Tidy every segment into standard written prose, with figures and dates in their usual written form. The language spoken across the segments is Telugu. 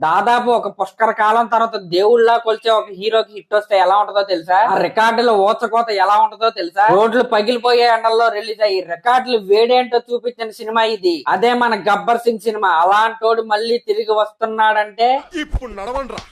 దాదాపు ఒక పుష్కర కాలం తర్వాత దేవుళ్ళ కొలిచే ఒక హీరోకి హిట్ వస్తే ఎలా ఉంటుందో తెలుసా? ఆ రికార్డులు ఊచకోత ఎలా ఉంటుందో తెలుసా? రోడ్లు పగిలిపోయే ఎండల్లో రిలీజ్ అయ్యి రికార్డులు వేడేంటో చూపించిన సినిమా ఇది. అదే మన గబ్బర్ సింగ్ సినిమా. అలాంటోడు మళ్ళీ తిరిగి వస్తున్నాడంటే ఇప్పుడు నడవండ్రా.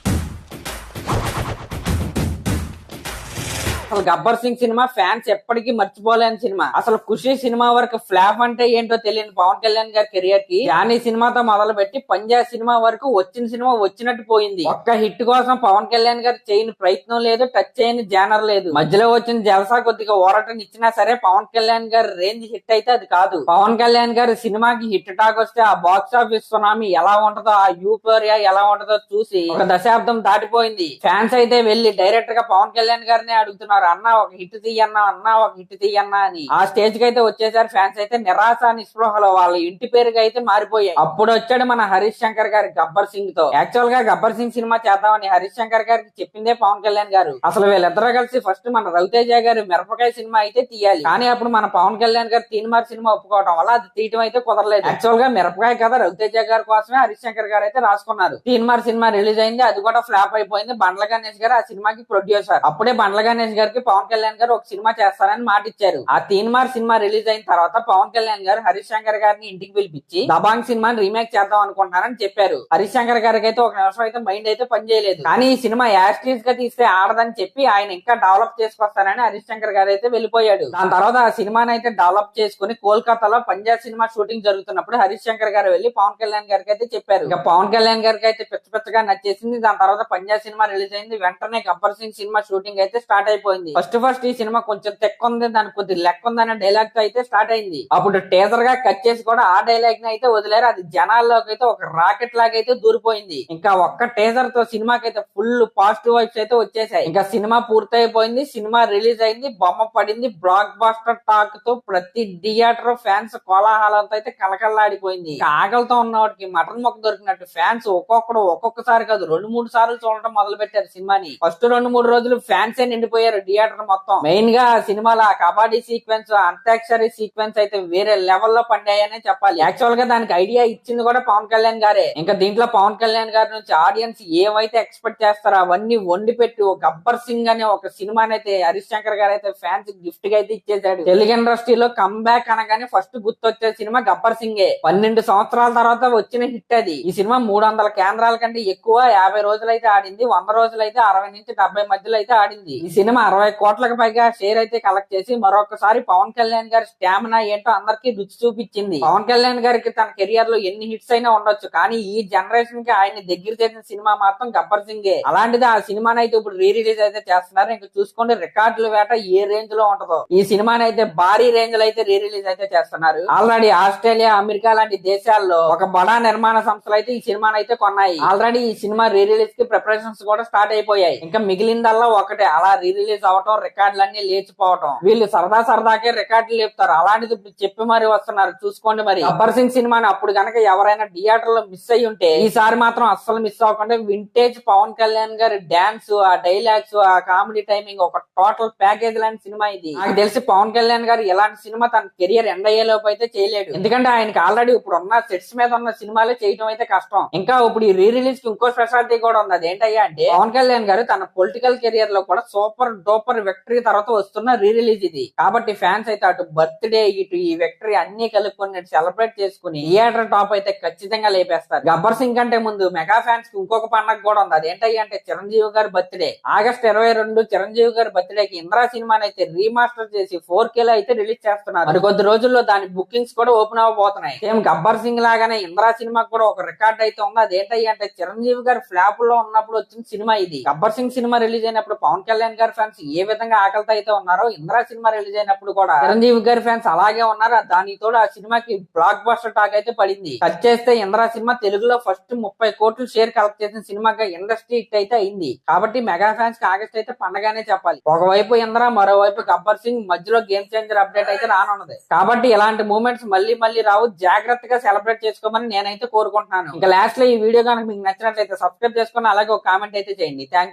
అసలు గబ్బర్ సింగ్ సినిమా ఫ్యాన్స్ ఎప్పటికీ మర్చిపోలేని సినిమా. అసలు ఖుషి సినిమా వరకు ఫ్లాప్ అంటే ఏంటో తెలియని పవన్ కళ్యాణ్ గారి కెరియర్ కి జానీ సినిమాతో మొదలు పెట్టి పంజాబ్ సినిమా వరకు వచ్చిన సినిమా వచ్చినట్టు పోయింది. ఒక్క హిట్ కోసం పవన్ కళ్యాణ్ గారు చేయని ప్రయత్నం లేదు, టచ్ చేయని జానర్ లేదు. మధ్యలో వచ్చిన జలసా కొద్దిగా ఓరటం ఇచ్చినా సరే పవన్ కళ్యాణ్ గారి రేంజ్ హిట్ అయితే అది కాదు. పవన్ కళ్యాణ్ గారి సినిమాకి హిట్ టాక్ వస్తే ఆ బాక్స్ ఆఫీస్ సునామీ ఎలా ఉంటుందో, ఆ యూఫోరియా ఎలా ఉంటుందో చూసి ఒక దశాబ్దం దాటిపోయింది. ఫ్యాన్స్ అయితే వెళ్లి డైరెక్ట్ గా పవన్ కళ్యాణ్ గారినే అడుగుతున్నారు, అన్నా ఒక హిట్ తీయన్నా, అన్నా ఒక హిట్ తీయన్నా అని. ఆ స్టేజ్ కి అయితే వచ్చేసారు. ఫ్యాన్స్ అయితే నిరాశ నిస్పృహలో వాళ్ళ ఇంటి పేరుగా అయితే మారిపోయాయి. అప్పుడు వచ్చాడు మన హరీష్ శంకర్ గారి గబ్బర్ సింగ్ తో. యాక్చువల్ గా గబ్బర్ సింగ్ సినిమా చేద్దామని హరీష్ శంకర్ గారికి చెప్పిందే పవన్ కళ్యాణ్ గారు. అసలు వీళ్ళిద్దరూ కలిసి ఫస్ట్ మన రవితేజ గారి మిరపకాయ సినిమా అయితే తీయాలి. కానీ అప్పుడు మన పవన్ కళ్యాణ్ గారు తీన్మార్ సినిమా ఒప్పుకోవడం వల్ల అది తీయటం అయితే కుదరలేదు. యాక్చువల్ గా మిరపకాయ కథ రవితేజ గారి కోసమే హరీష్ శంకర్ గారు అయితే రాసుకున్నారు. తీన్మార్ సినిమా రిలీజ్ అయింది, అది కూడా ఫ్లాప్ అయిపోయింది. బండ్ల గణేష్ గారు ఆ సినిమాకి ప్రొడ్యూసర్. అప్పుడే బండ్ల గణేష్ గారికి పవన్ కళ్యాణ్ గారు ఒక సినిమా చేస్తారని మాట ఇచ్చారు. ఆ తీన్మార్ సినిమా రిలీజ్ అయిన తర్వాత పవన్ కళ్యాణ్ గారు హరీష్ శంకర్ గారిని ఇంటికి పిలిపించి దబాంగ్ సినిమాని రీమేక్ చేద్దాం అనుకుంటున్నారని చెప్పారు. హరీష్ శంకర్ గారికి అయితే ఒక నిమిషం అయితే మైండ్ అయితే పనిచేయలేదు. కానీ ఈ సినిమా యాస్టీస్ గా తీస్తే ఆడదని చెప్పి ఆయన ఇంకా డెవలప్ చేసుకొస్తానని హరీష్ శంకర్ గారు అయితే వెళ్ళిపోయాడు. దాని తర్వాత ఆ సినిమాని అయితే డెవలప్ చేసుకుని కోల్కతాలో పంజాబ్ సినిమా షూటింగ్ జరుగుతున్నప్పుడు హరీష్ శంకర్ గారు వెళ్లి పవన్ కళ్యాణ్ గారికి అయితే చెప్పారు. ఇక పవన్ కళ్యాణ్ గారికి అయితే పిచ్చగా నచ్చేసింది. దాని తర్వాత పంజాబ్ సినిమా రిలీజ్ అయింది. వెంటనే గబ్బర్ సింగ్ సినిమా షూటింగ్ అయితే స్టార్ట్ అయిపోయింది. ఫస్ట్ ఈ సినిమా కొంచెం తెక్క ఉంది, దానికి కొద్ది లెక్క ఉంది అనే డైలాగ్ తో అయితే స్టార్ట్ అయింది. అప్పుడు టేజర్ గా కట్ చేసి కూడా ఆ డైలాగ్ ని అయితే వదిలేరు. అది జనాల్లోకి అయితే ఒక రాకెట్ లాగా అయితే దూరిపోయింది. ఇంకా ఒక్క టేజర్ తో సినిమాకి అయితే ఫుల్ పాజిటివ్ వైబ్స్ అయితే వచ్చేసాయి. ఇంకా సినిమా పూర్తయిపోయింది, సినిమా రిలీజ్ అయింది, బొమ్మ పడింది. బ్లాక్ బాస్టర్ టాక్ తో ప్రతి థియేటర్ ఫ్యాన్స్ కోలాహలంతో అయితే కలకల్లాడిపోయింది. ఆకలితో ఉన్నవాడికి మటన్ మొక్క దొరికినట్టు ఫ్యాన్స్ ఒక్కొక్కసారి కాదు 2-3 సార్లు చూడటం మొదలు పెట్టారు సినిమాని. ఫస్ట్ 2-3 రోజులు ఫ్యాన్స్ నిండిపోయారు థియేటర్ మొత్తం. మెయిన్ గా సినిమాలో కబడ్డీ సీక్వెన్స్, అంత్యాక్షరి సీక్వెన్స్ అయితే వేరే లెవెల్లో పండాయనే చెప్పాలి. యాక్చువల్ గా దానికి ఐడియా ఇచ్చింది కూడా పవన్ కళ్యాణ్ గారే. ఇంకా దీంట్లో పవన్ కళ్యాణ్ గారి నుంచి ఆడియన్స్ ఏమైతే ఎక్స్పెక్ట్ చేస్తారో అవన్నీ వండి పెట్టి ఒక గబ్బర్ సింగ్ అనే ఒక సినిమాని అయితే హరీష్ శంకర్ గారు అయితే ఫ్యాన్స్ గిఫ్ట్ గా అయితే ఇచ్చేసాడు. తెలుగు ఇండస్ట్రీలో కమ్బ్యాక్ అనగానే ఫస్ట్ గుర్తొచ్చే సినిమా గబ్బర్ సింగే. 12 సంవత్సరాల తర్వాత వచ్చిన హిట్ అది. ఈ సినిమా 300 కేంద్రాల కంటే ఎక్కువ 50 రోజులైతే ఆడింది. 100 రోజులైతే 60 నుంచి 70 మధ్యలో అయితే ఆడింది. ఈ సినిమా 60 కోట్లకు పైగా షేర్ అయితే కలెక్ట్ చేసి మరొకసారి పవన్ కళ్యాణ్ గారి స్టామినా ఏంటో అందరికి రుచి చూపించింది. పవన్ కళ్యాణ్ గారికి తన కెరియర్ లో ఎన్ని హిట్స్ అయినా ఉండొచ్చు, కానీ ఈ జనరేషన్ కి ఆయన దగ్గర చేసిన సినిమా మాత్రం గబ్బర్ సింగే. అలాంటిది ఆ సినిమాని అయితే ఇప్పుడు రీ రిలీజ్ అయితే చేస్తున్నారు. ఇంకా చూసుకోండి రికార్డుల వేట ఏ రేంజ్ లో ఉంటుందో. ఈ సినిమాని అయితే భారీ రేంజ్ లో అయితే రీ రిలీజ్ అయితే చేస్తున్నారు. ఆల్రెడీ ఆస్ట్రేలియా, అమెరికా లాంటి దేశాల్లో ఒక బడా నిర్మాణ సంస్థలు అయితే ఈ సినిమాని అయితే కొన్నాయి. ఆల్రెడీ ఈ సినిమా రీ రిలీజ్ కి ప్రిపరేషన్స్ కూడా స్టార్ట్ అయిపోయాయి. ఇంకా మిగిలిందల్లా ఒకటే, అలా రీ రిలీజ్ అవటం, రికార్డులన్నీ లేచిపోవటం. వీళ్ళు సరదాకే రికార్డులు లేపుతారు. అలాంటిది ఇప్పుడు చెప్పి మరి వస్తున్నారు. చూసుకోండి మరి. గబ్బర్ సింగ్ సినిమాని అప్పుడు గనక ఎవరైనా థియేటర్ లో మిస్ అయ్యి ఉంటే ఈసారి మాత్రం అస్సలు మిస్ అవ్వకుండా వింటేజ్ పవన్ కళ్యాణ్ గారి డాన్స్, ఆ డైలాగ్స్, ఆ కామెడీ టైమింగ్ ఒక టోటల్ ప్యాకేజ్ లాంటి సినిమా ఇది. నాకు తెలిసి పవన్ కళ్యాణ్ గారు ఎలాంటి సినిమా తన కెరియర్ ఎండ్ అయ్యే లోపు అయితే చేయలేడు. ఎందుకంటే ఆయనకి ఆల్రెడీ ఇప్పుడు ఉన్న సెట్స్ మీద ఉన్న సినిమాలే చేయడం అయితే కష్టం. ఇంకా ఇప్పుడు ఈ రీ రిలీజ్ కి ఇంకో స్పెషాలిటీ కూడా ఉంది. అదేంటయ్యా అంటే పవన్ కళ్యాణ్ గారు తన పొలిటికల్ కెరియర్ లో కూడా సూపర్ డూపర్ విక్టరీ తర్వాత వస్తున్న రీ రిలీజ్ ఇది. కాబట్టి ఫ్యాన్స్ అయితే అటు బర్త్డే ఇటు ఈ విక్టరీ అన్ని కలుపుకొని సెలబ్రేట్ చేసుకుని థియేటర్ టాప్ అయితే ఖచ్చితంగా లేపేస్తారు. గబ్బర్ సింగ్ కంటే ముందు మెగా ఫ్యాన్స్ కి ఇంకొక పండుగ కూడా ఉంది. అదేంటయ్య అంటే చిరంజీవి గారి బర్త్డే. ఆగస్ట్ 22 చిరంజీవి గారి బర్త్డే కి ఇంద్రా సినిమాని అయితే రీమాస్టర్ చేసి 4K లో అయితే రిలీజ్ చేస్తున్నారు. మరి కొద్ది రోజుల్లో దాని బుకింగ్స్ కూడా ఓపెన్ అవ్వబోతున్నాయి. సేమ్ గబ్బర్ సింగ్ లాగానే ఇంద్రా సినిమా కూడా ఒక రికార్డ్ అయితే ఉంది. అదేంటయ్య అంటే చిరంజీవి గారి ఫ్లాప్ లో ఉన్నప్పుడు వచ్చిన సినిమా ఇది. గబ్బర్ సింగ్ సినిమా రిలీజ్ అయినప్పుడు పవన్ కళ్యాణ్ గారి ఫ్యాన్స్ ఏ విధంగా ఆకలితో అయితే ఉన్నారో, ఇంద్రా సినిమా రిలీజ్ అయినప్పుడు కూడా చిరంజీవి గారి ఫ్యాన్స్ అలాగే ఉన్నారు. దానితో ఆ సినిమాకి బ్లాక్ బస్టర్ టాక్ అయితే పడింది. కట్ చేస్తే ఇంద్రా సినిమా తెలుగులో ఫస్ట్ 30 కోట్లు షేర్ కలెక్ట్ చేసిన సినిమాగా ఇండస్ట్రీ హిట్ అయితే అయింది. కాబట్టి మెగా ఫ్యాన్స్ కి ఆగస్ట్ అయితే పండగానే చెప్పాలి. ఒకవైపు ఇంద్రా, మరోవైపు గబ్బర్ సింగ్, మధ్యలో గేమ్ చేంజర్ అప్డేట్ అయితే రానున్నది. కాబట్టి ఇలాంటి మూమెంట్స్ మళ్ళీ రావు. జాగ్రత్తగా సెలబ్రేట్ చేసుకోమని నేనైతే కోరుకుంటున్నాను. ఇంకా లాస్ట్ లో ఈ వీడియో కనుక మీకు నచ్చినట్లయితే సబ్స్క్రైబ్ చేసుకుని అలాగే ఒక కామెంట్ అయితే చేయండి. Thank you.